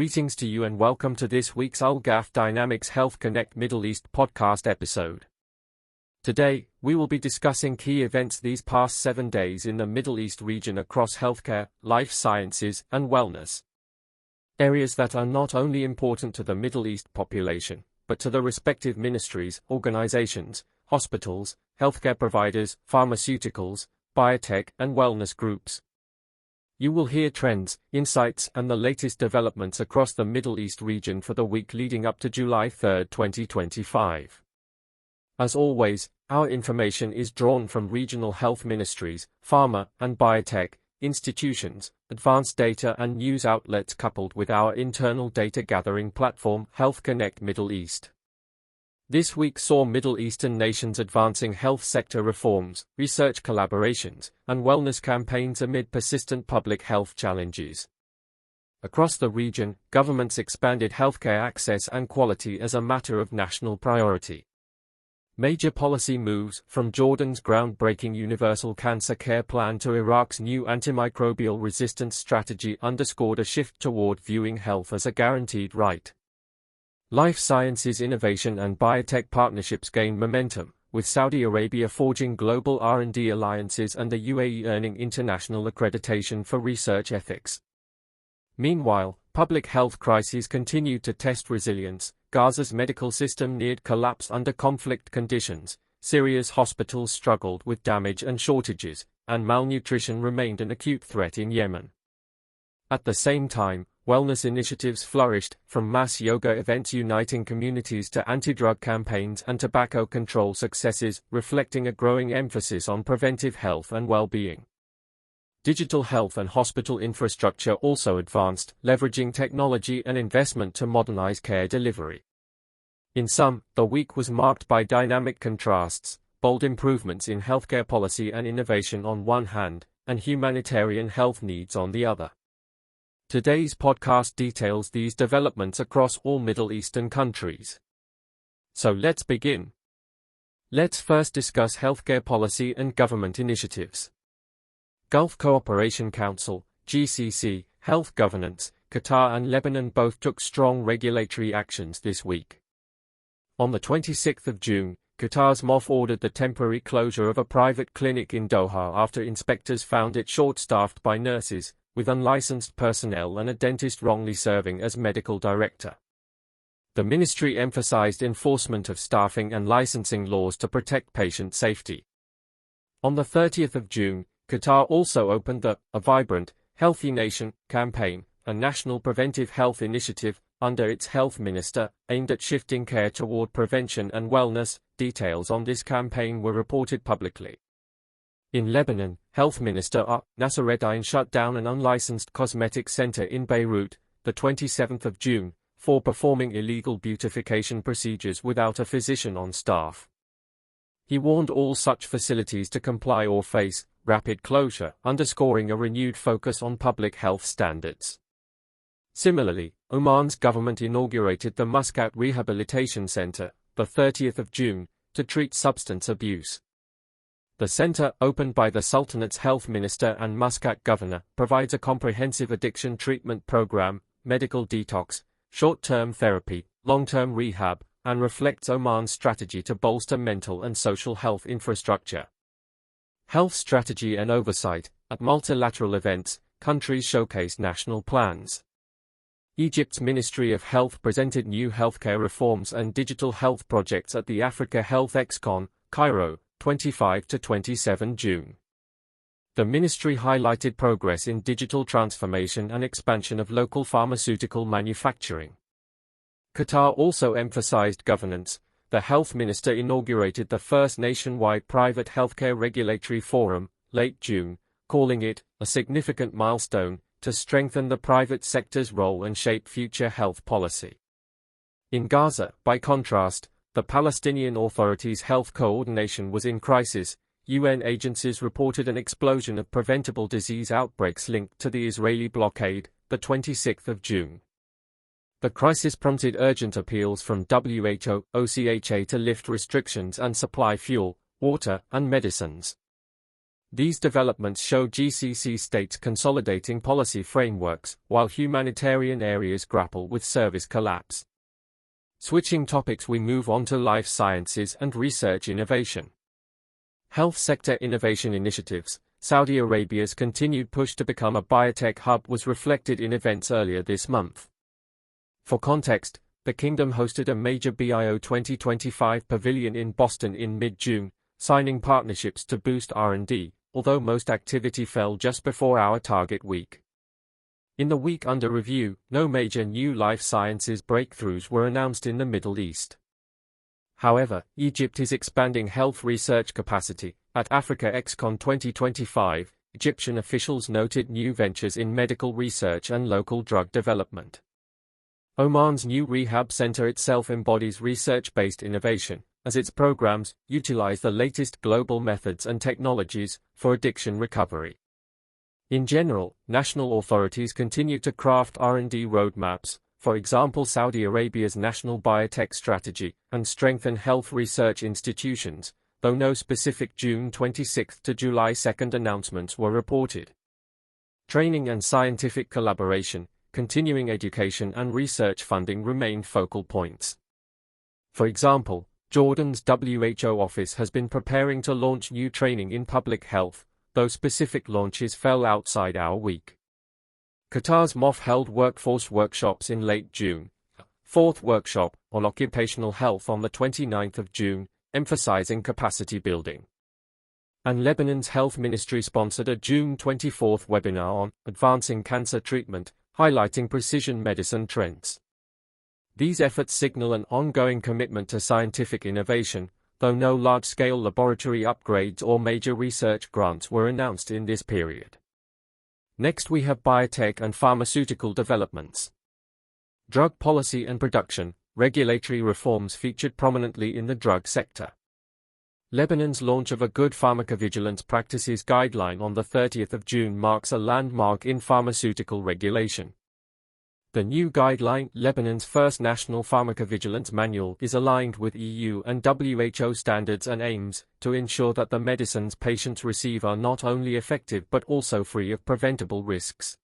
Greetings to you and welcome to this week's Al-Ghaf Dynamics HealthConnect Middle East podcast episode. Today, we will be discussing key events these past 7 days in the Middle East region across healthcare, life sciences, and wellness. Areas that are not only important to the Middle East population, but to the respective ministries, organizations, hospitals, healthcare providers, pharmaceuticals, biotech, and wellness groups. You will hear trends, insights, and the latest developments across the Middle East region for the week leading up to July 3, 2025. As always, our information is drawn from regional health ministries, pharma and biotech institutions, advanced data and news outlets coupled with our internal data gathering platform, HealthConnect Middle East. This week saw Middle Eastern nations advancing health sector reforms, research collaborations, and wellness campaigns amid persistent public health challenges. Across the region, governments expanded healthcare access and quality as a matter of national priority. Major policy moves, from Jordan's groundbreaking universal cancer care plan to Iraq's new antimicrobial resistance strategy, underscored a shift toward viewing health as a guaranteed right. Life sciences innovation and biotech partnerships gain momentum, with Saudi Arabia forging global R&D alliances and the UAE earning international accreditation for research ethics. Meanwhile, public health crises continued to test resilience. Gaza's medical system neared collapse under conflict conditions, Syria's hospitals struggled with damage and shortages, and malnutrition remained an acute threat in Yemen. At the same time, wellness initiatives flourished, from mass yoga events uniting communities to anti-drug campaigns and tobacco control successes, reflecting a growing emphasis on preventive health and well-being. Digital health and hospital infrastructure also advanced, leveraging technology and investment to modernize care delivery. In sum, the week was marked by dynamic contrasts, bold improvements in healthcare policy and innovation on one hand, and humanitarian health needs on the other. Today's podcast details these developments across all Middle Eastern countries. So let's begin. Let's first discuss healthcare policy and government initiatives. Gulf Cooperation Council, GCC, Health Governance, Qatar and Lebanon both took strong regulatory actions this week. On the 26th of June, Qatar's MOF ordered the temporary closure of a private clinic in Doha after inspectors found it short-staffed by nurses, with unlicensed personnel and a dentist wrongly serving as medical director. The ministry emphasized enforcement of staffing and licensing laws to protect patient safety. On the 30th of June, Qatar also opened the A Vibrant, Healthy Nation campaign, a national preventive health initiative, under its health minister, aimed at shifting care toward prevention and wellness. Details on this campaign were reported publicly. In Lebanon, Health Minister Nasser Eddine shut down an unlicensed cosmetic center in Beirut, the 27th of June, for performing illegal beautification procedures without a physician on staff. He warned all such facilities to comply or face rapid closure, underscoring a renewed focus on public health standards. Similarly, Oman's government inaugurated the Muscat Rehabilitation Center, the 30th of June, to treat substance abuse. The center, opened by the Sultanate's health minister and Muscat governor, provides a comprehensive addiction treatment program, medical detox, short-term therapy, long-term rehab, and reflects Oman's strategy to bolster mental and social health infrastructure. Health strategy and oversight. At multilateral events, countries showcase national plans. Egypt's Ministry of Health presented new healthcare reforms and digital health projects at the Africa Health Excon, Cairo, 25 to 27 June. The ministry highlighted progress in digital transformation and expansion of local pharmaceutical manufacturing. Qatar also emphasized governance. The health minister inaugurated the first nationwide private healthcare regulatory forum, late June, calling it a significant milestone to strengthen the private sector's role and shape future health policy. In Gaza, by contrast, the Palestinian Authority's health coordination was in crisis. UN agencies reported an explosion of preventable disease outbreaks linked to the Israeli blockade, the 26th of June. The crisis prompted urgent appeals from WHO, OCHA to lift restrictions and supply fuel, water, and medicines. These developments show GCC states consolidating policy frameworks, while humanitarian areas grapple with service collapse. Switching topics, we move on to life sciences and research innovation. Health sector innovation initiatives. Saudi Arabia's continued push to become a biotech hub was reflected in events earlier this month. For context, the kingdom hosted a major BIO 2025 pavilion in Boston in mid-June, signing partnerships to boost R&D, although most activity fell just before our target week. In the week under review, no major new life sciences breakthroughs were announced in the Middle East. However, Egypt is expanding health research capacity. At Africa XCon 2025, Egyptian officials noted new ventures in medical research and local drug development. Oman's new rehab center itself embodies research-based innovation, as its programs utilize the latest global methods and technologies for addiction recovery. In general, national authorities continue to craft R&D roadmaps, for example Saudi Arabia's national biotech strategy, and strengthen health research institutions, though no specific June 26 to July 2 announcements were reported. Training and scientific collaboration, continuing education and research funding remain focal points. For example, Jordan's WHO office has been preparing to launch new training in public health, though specific launches fell outside our week. Qatar's MOF held workforce workshops in late June, a fourth workshop on occupational health on the 29th of June, emphasizing capacity building. And Lebanon's health ministry sponsored a June 24 webinar on advancing cancer treatment, highlighting precision medicine trends. These efforts signal an ongoing commitment to scientific innovation, though no large-scale laboratory upgrades or major research grants were announced in this period. Next we have biotech and pharmaceutical developments. Drug policy and production, regulatory reforms featured prominently in the drug sector. Lebanon's launch of a Good Pharmacovigilance Practices Guideline on the 30th of June marks a landmark in pharmaceutical regulation. The new guideline, Lebanon's first national pharmacovigilance manual, is aligned with EU and WHO standards and aims to ensure that the medicines patients receive are not only effective but also free of preventable risks.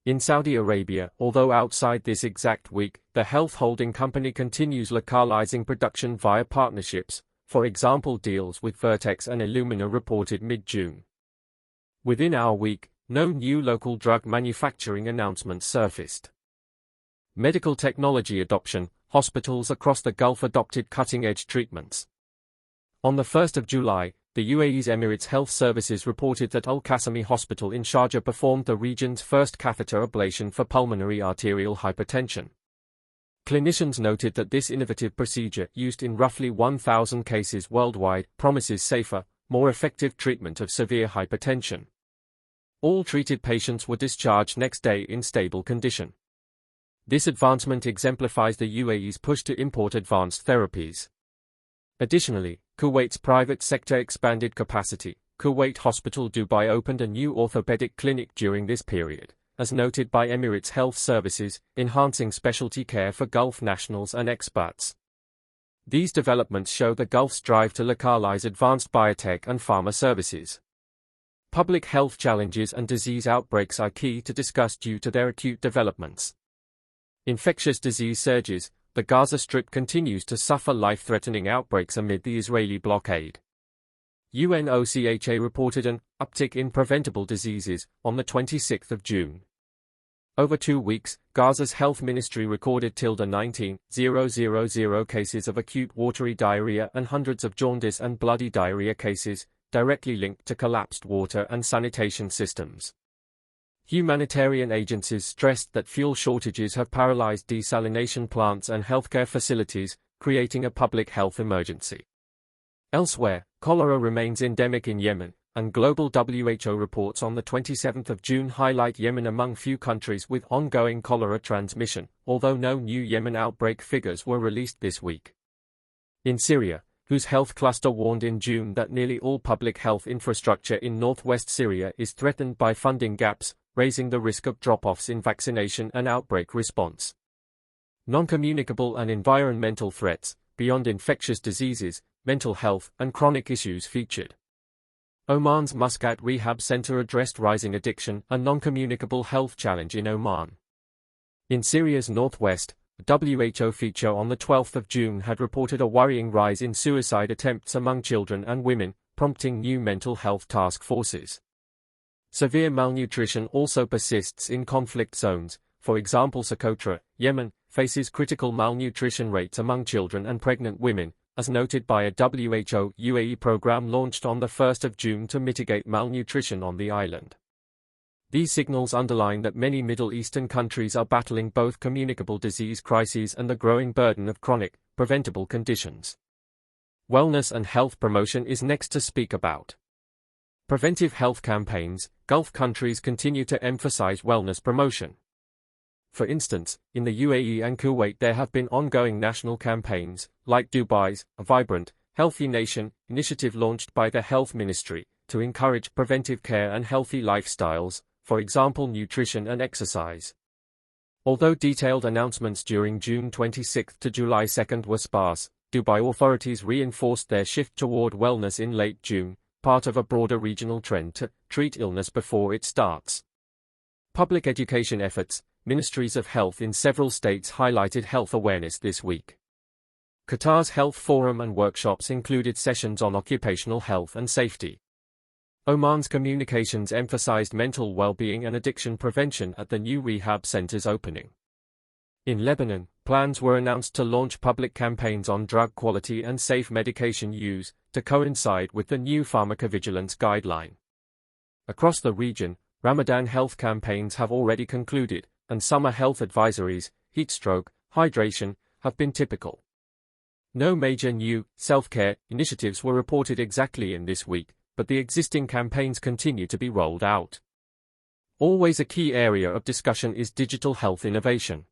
In Saudi Arabia, although outside this exact week, the health holding company continues localizing production via partnerships, for example deals with Vertex and Illumina reported mid-June. Within our week, no new local drug manufacturing announcements surfaced. Medical technology adoption, hospitals across the Gulf adopted cutting-edge treatments. On the 1st of July, the UAE's Emirates Health Services reported that Al-Qasimi Hospital in Sharjah performed the region's first catheter ablation for pulmonary arterial hypertension. Clinicians noted that this innovative procedure, used in roughly 1,000 cases worldwide, promises safer, more effective treatment of severe hypertension. All treated patients were discharged next day in stable condition. This advancement exemplifies the UAE's push to import advanced therapies. Additionally, Kuwait's private sector expanded capacity. Kuwait Hospital Dubai opened a new orthopedic clinic during this period, as noted by Emirates Health Services, enhancing specialty care for Gulf nationals and expats. These developments show the Gulf's drive to localize advanced biotech and pharma services. Public health challenges and disease outbreaks are key to discuss due to their acute developments. Infectious disease surges. The Gaza Strip continues to suffer life-threatening outbreaks amid the Israeli blockade. UNOCHA reported an uptick in preventable diseases on the 26th of June. Over 2 weeks, Gaza's health ministry recorded 19,000 cases of acute watery diarrhea and hundreds of jaundice and bloody diarrhea cases, directly linked to collapsed water and sanitation systems. Humanitarian agencies stressed that fuel shortages have paralyzed desalination plants and healthcare facilities, creating a public health emergency. Elsewhere, cholera remains endemic in Yemen, and global WHO reports on the 27th of June highlight Yemen among few countries with ongoing cholera transmission, although no new Yemen outbreak figures were released this week. In Syria, whose health cluster warned in June that nearly all public health infrastructure in northwest Syria is threatened by funding gaps, raising the risk of drop-offs in vaccination and outbreak response. Non-communicable and environmental threats, beyond infectious diseases, mental health, and chronic issues featured. Oman's Muscat Rehab Center addressed rising addiction, a non-communicable health challenge in Oman. In Syria's northwest, a WHO feature on the 12th of June had reported a worrying rise in suicide attempts among children and women, prompting new mental health task forces. Severe malnutrition also persists in conflict zones. For example, Socotra, Yemen, faces critical malnutrition rates among children and pregnant women, as noted by a WHO UAE program launched on the 1st of June to mitigate malnutrition on the island. These signals underline that many Middle Eastern countries are battling both communicable disease crises and the growing burden of chronic, preventable conditions. Wellness and health promotion is next to speak about. Preventive health campaigns. Gulf countries continue to emphasize wellness promotion. For instance, in the UAE and Kuwait there have been ongoing national campaigns, like Dubai's A Vibrant, Healthy Nation initiative launched by the Health Ministry, to encourage preventive care and healthy lifestyles, for example nutrition and exercise. Although detailed announcements during June 26 to July 2 were sparse, Dubai authorities reinforced their shift toward wellness in late June, part of a broader regional trend to treat illness before it starts. Public education efforts. Ministries of health in several states highlighted health awareness this week. Qatar's health forum and workshops included sessions on occupational health and safety. Oman's communications emphasized mental well-being and addiction prevention at the new rehab center's opening. In Lebanon, plans were announced to launch public campaigns on drug quality and safe medication use, to coincide with the new pharmacovigilance guideline. Across the region, Ramadan health campaigns have already concluded, and summer health advisories, heatstroke, hydration, have been typical. No major new self-care initiatives were reported exactly in this week, but the existing campaigns continue to be rolled out. Always a key area of discussion is digital health innovation.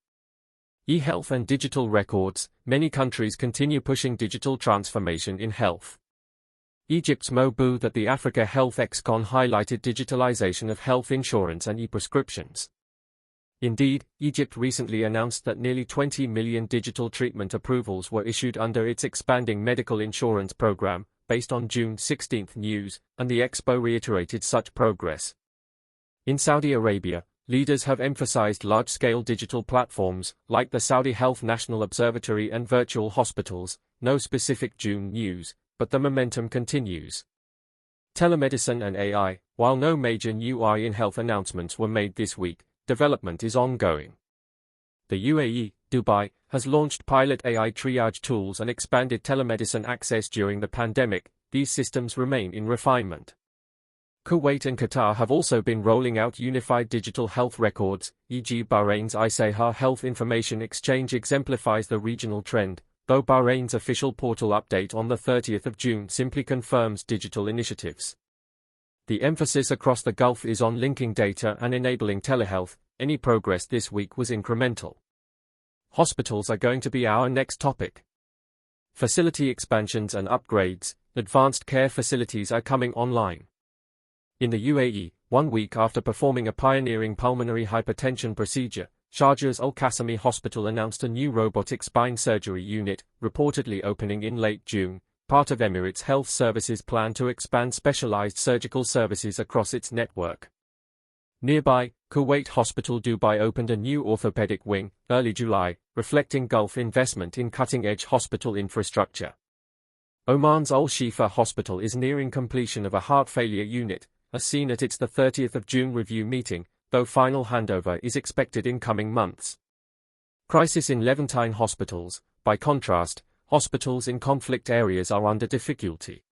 E-health and digital records. Many countries continue pushing digital transformation in health. Egypt's Mo booth at the Africa Health Excon highlighted digitalization of health insurance and e-prescriptions. Indeed, Egypt recently announced that nearly 20 million digital treatment approvals were issued under its expanding medical insurance program, based on June 16 news, and the expo reiterated such progress. In Saudi Arabia, leaders have emphasized large-scale digital platforms, like the Saudi Health National Observatory and virtual hospitals. No specific June news, but the momentum continues. Telemedicine and AI. While no major new in-health announcements were made this week, development is ongoing. The UAE, Dubai, has launched pilot AI triage tools and expanded telemedicine access during the pandemic. These systems remain in refinement. Kuwait and Qatar have also been rolling out unified digital health records, e.g. Bahrain's Isahar Health Information Exchange exemplifies the regional trend, though Bahrain's official portal update on the 30th of June simply confirms digital initiatives. The emphasis across the Gulf is on linking data and enabling telehealth. Any progress this week was incremental. Hospitals are going to be our next topic. Facility expansions and upgrades. Advanced care facilities are coming online. In the UAE, 1 week after performing a pioneering pulmonary hypertension procedure, Sharjah's Al-Qasimi Hospital announced a new robotic spine surgery unit, reportedly opening in late June, part of Emirates Health Services' plan to expand specialized surgical services across its network. Nearby, Kuwait Hospital Dubai opened a new orthopedic wing, early July, reflecting Gulf investment in cutting-edge hospital infrastructure. Oman's Al-Shifa Hospital is nearing completion of a heart failure unit, as seen at its 30th of June review meeting, though final handover is expected in coming months. Crisis in Levantine hospitals. By contrast, hospitals in conflict areas are under difficulty.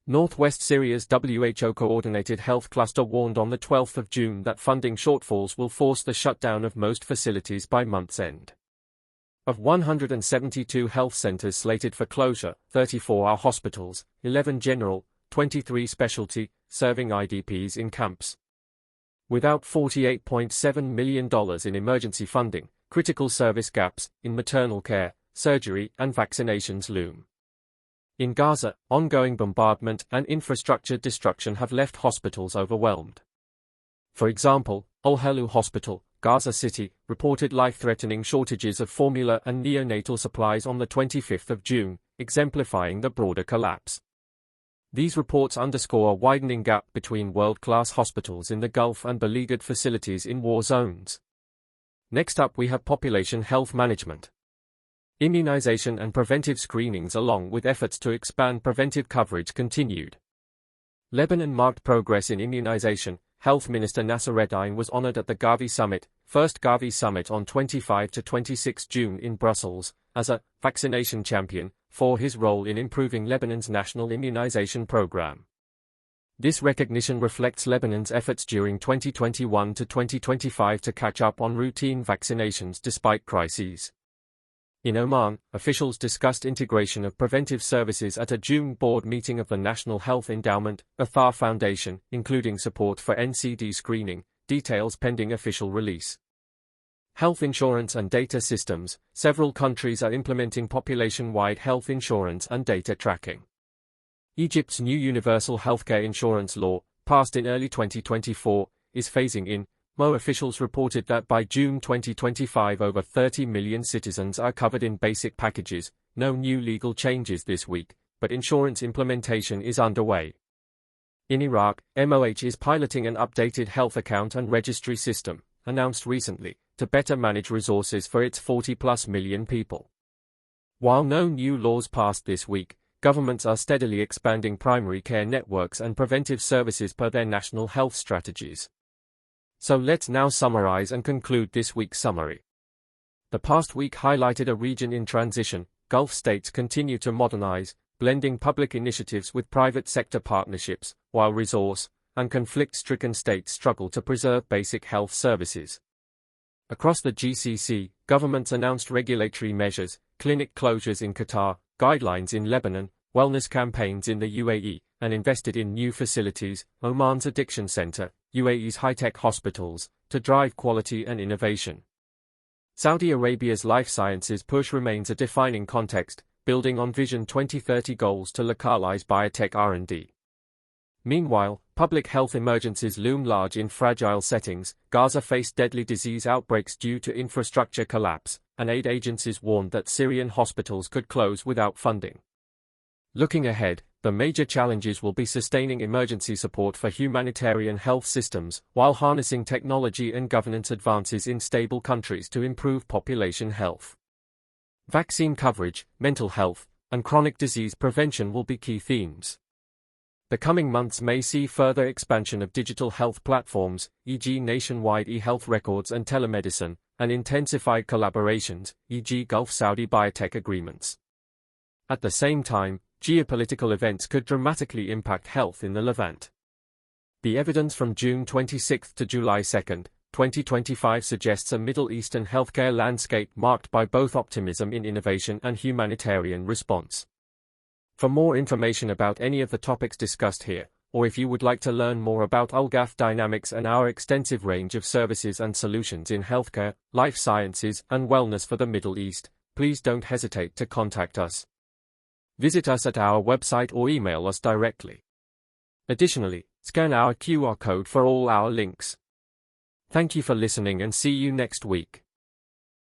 Northwest Syria's WHO-coordinated health cluster warned on the 12th of June that funding shortfalls will force the shutdown of most facilities by month's end. Of 172 health centers slated for closure, 34 are hospitals, 11 general, 23 specialty, serving IDPs in camps. Without $48.7 million in emergency funding, critical service gaps in maternal care, surgery, and vaccinations loom. In Gaza, ongoing bombardment and infrastructure destruction have left hospitals overwhelmed. For example, Al-Hilal Hospital, Gaza City, reported life-threatening shortages of formula and neonatal supplies on the 25th of June, exemplifying the broader collapse. These reports underscore a widening gap between world-class hospitals in the Gulf and beleaguered facilities in war zones. Next up we have population health management. Immunization and preventive screenings along with efforts to expand preventive coverage continued. Lebanon marked progress in immunization. Health Minister Nasser Reddine was honored at the Gavi Summit, first Gavi Summit on 25 to 26 June in Brussels, as a vaccination champion for his role in improving Lebanon's national immunization program. This recognition reflects Lebanon's efforts during 2021 to 2025 to catch up on routine vaccinations despite crises. In Oman, officials discussed integration of preventive services at a June board meeting of the National Health Endowment, Qatar Foundation, including support for NCD screening, details pending official release. Health insurance and data systems. Several countries are implementing population-wide health insurance and data tracking. Egypt's new universal healthcare insurance law, passed in early 2024, is phasing in. Officials reported that by June 2025 over 30 million citizens are covered in basic packages. No new legal changes this week, but insurance implementation is underway. In Iraq, MOH is piloting an updated health account and registry system, announced recently, to better manage resources for its 40+ million people. While no new laws passed this week, governments are steadily expanding primary care networks and preventive services per their national health strategies. So let's now summarize and conclude this week's summary. The past week highlighted a region in transition. Gulf states continue to modernize, blending public initiatives with private sector partnerships, while resource and conflict-stricken states struggle to preserve basic health services. Across the GCC, governments announced regulatory measures, clinic closures in Qatar, guidelines in Lebanon, wellness campaigns in the UAE, and invested in new facilities, Oman's addiction center, UAE's high-tech hospitals, to drive quality and innovation. Saudi Arabia's life sciences push remains a defining context, building on Vision 2030 goals to localize biotech R&D. Meanwhile, public health emergencies loom large in fragile settings. Gaza faced deadly disease outbreaks due to infrastructure collapse, and aid agencies warned that Syrian hospitals could close without funding. Looking ahead, the major challenges will be sustaining emergency support for humanitarian health systems, while harnessing technology and governance advances in stable countries to improve population health. Vaccine coverage, mental health, and chronic disease prevention will be key themes. The coming months may see further expansion of digital health platforms, e.g. nationwide e-health records and telemedicine, and intensified collaborations, e.g. Gulf Saudi biotech agreements. At the same time, geopolitical events could dramatically impact health in the Levant. The evidence from June 26 to July 2, 2025 suggests a Middle Eastern healthcare landscape marked by both optimism in innovation and humanitarian response. For more information about any of the topics discussed here, or if you would like to learn more about Al-Ghaf dynamics and our extensive range of services and solutions in healthcare, life sciences, and wellness for the Middle East, please don't hesitate to contact us. Visit us at our website or email us directly. Additionally, scan our QR code for all our links. Thank you for listening and see you next week.